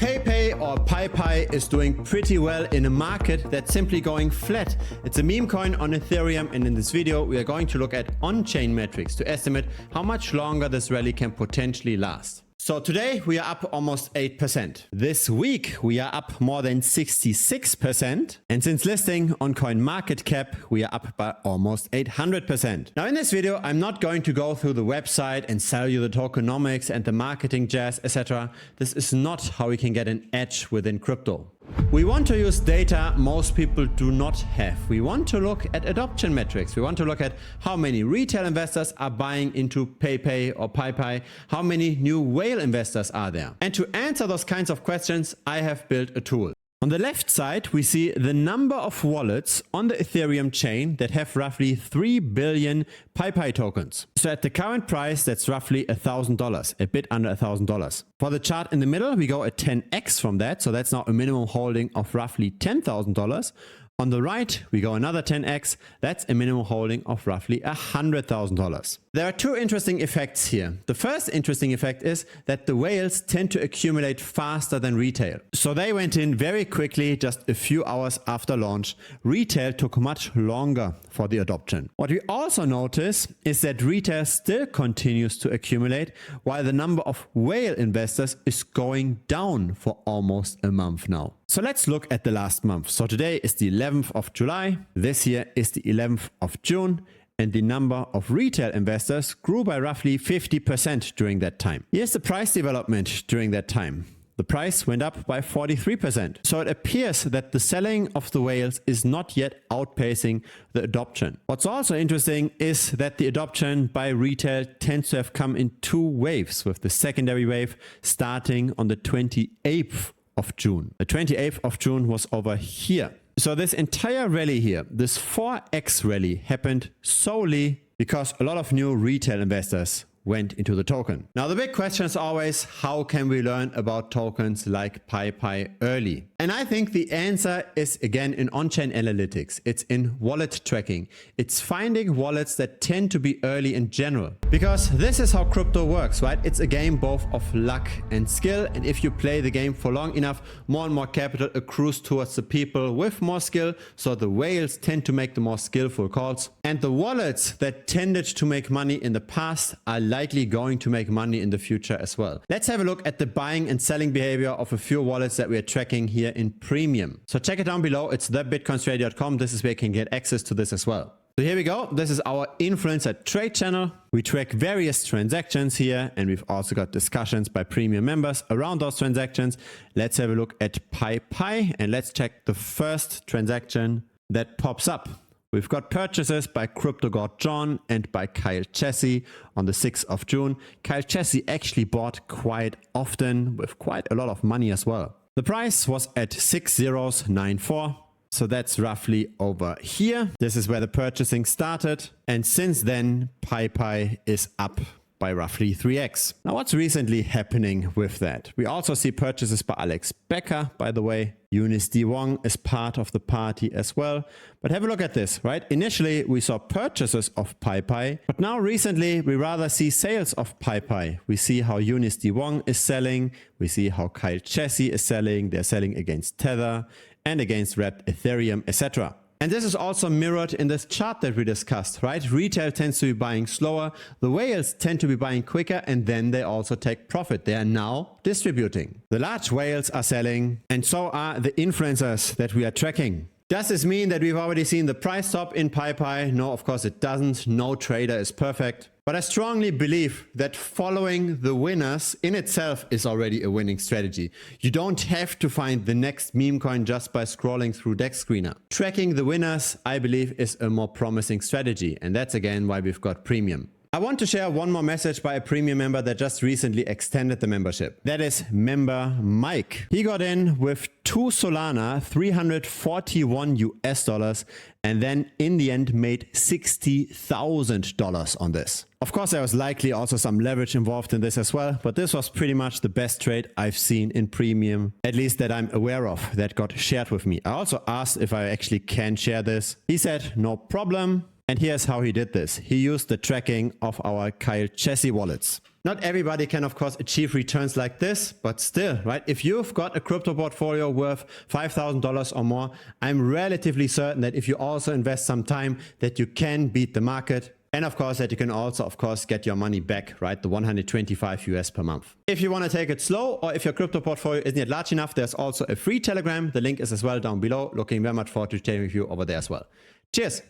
PeiPei or PeiPei is doing pretty well in a market that's simply going flat. It's a meme coin on Ethereum, and in this video we are going to look at on-chain metrics to estimate how much longer this rally can potentially last. So today we are up almost 8%. This week we are up more than 66%. And since listing on CoinMarketCap, we are up by almost 800%. Now in this video, I'm not going to go through the website and sell you the tokenomics and the marketing jazz, etc. This is not how we can get an edge within crypto. We want to use data most people do not have. We want to look at adoption metrics. We want to look at how many retail investors are buying into PeiPei or PeiPei, how many new whale investors are there. And to answer those kinds of questions, I have built a tool. On the left side, we see the number of wallets on the Ethereum chain that have roughly 3 billion PeiPei tokens. So at the current price, that's roughly $1,000, a bit under $1,000. For the chart in the middle, we go a 10x from that. So that's now a minimum holding of roughly $10,000. On the right, we go another 10x. That's a minimum holding of roughly $100,000. There are two interesting effects here. The first interesting effect is that the whales tend to accumulate faster than retail. So they went in very quickly, just a few hours after launch. Retail took much longer for the adoption. What we also notice is that retail still continues to accumulate, while the number of whale investors is going down for almost a month now. So let's look at the last month. So today is the 11th of July. This year is the 11th of June. And the number of retail investors grew by roughly 50% during that time. Here's the price development during that time. The price went up by 43%. So it appears that the selling of the whales is not yet outpacing the adoption. What's also interesting is that the adoption by retail tends to have come in two waves, with the secondary wave starting on the 28th of June. The 28th of June was over here. So this entire rally here, this 4x rally, happened solely because a lot of new retail investors went into the token. Now the big question is always, how can we learn about tokens like PeiPei early? And I think the answer is again in on-chain analytics. It's in wallet tracking. It's finding wallets that tend to be early in general. Because this is how crypto works, right? It's a game both of luck and skill. And if you play the game for long enough, more and more capital accrues towards the people with more skill. So the whales tend to make the more skillful calls. And the wallets that tended to make money in the past are likely going to make money in the future as well. Let's have a look at the buying and selling behavior of a few wallets that we are tracking here in premium. So check it down below. It's thebitcoinstrategy.com. This is where you can get access to this as well. So here we go. This is our influencer trade channel. We track various transactions here, and we've also got discussions by premium members around those transactions. Let's have a look at PeiPei, and let's check the first transaction that pops up. We've got purchases by CryptoGod John and by Kyle Chessy on the 6th of June. Kyle Chessy actually bought quite often with quite a lot of money as well. The price was at 6094. So that's roughly over here. This is where the purchasing started. And since then, PeiPei is up by roughly 3x. Now what's recently happening with that? We also see purchases by Alex Becker, by the way. Eunice D. Wong is part of the party as well. But have a look at this, right? Initially, we saw purchases of PeiPei, but now recently, we rather see sales of PeiPei. We see how Eunice D. Wong is selling. We see how Kyle Chessy is selling. They're selling against Tether and against Wrapped Ethereum, etc. And this is also mirrored in this chart that we discussed, right? Retail tends to be buying slower. The whales tend to be buying quicker, and then they also take profit. They are now distributing. The large whales are selling, and so are the influencers that we are tracking. Does this mean that we've already seen the price top in PeiPei? No, of course it doesn't. No trader is perfect. But I strongly believe that following the winners in itself is already a winning strategy. You don't have to find the next meme coin just by scrolling through Dex Screener. Tracking the winners, I believe, is a more promising strategy. And that's again why we've got premium. I want to share one more message by a premium member that just recently extended the membership. That is member Mike. He got in with 2 Solana, $341 US, and then in the end made $60,000 on this. Of course, there was likely also some leverage involved in this as well, but this was pretty much the best trade I've seen in premium, at least that I'm aware of, that got shared with me. I also asked if I actually can share this. He said, no problem. And here's how he did this. He used the tracking of our Kyle Chessy wallets. Not everybody can, of course, achieve returns like this, but still, right? If you've got a crypto portfolio worth $5,000 or more, I'm relatively certain that if you also invest some time, that you can beat the market. And of course, that you can also, of course, get your money back, right? The 125 US per month. If you want to take it slow, or if your crypto portfolio isn't yet large enough, there's also a free Telegram. The link is as well down below. Looking very much forward to chatting with you over there as well. Cheers.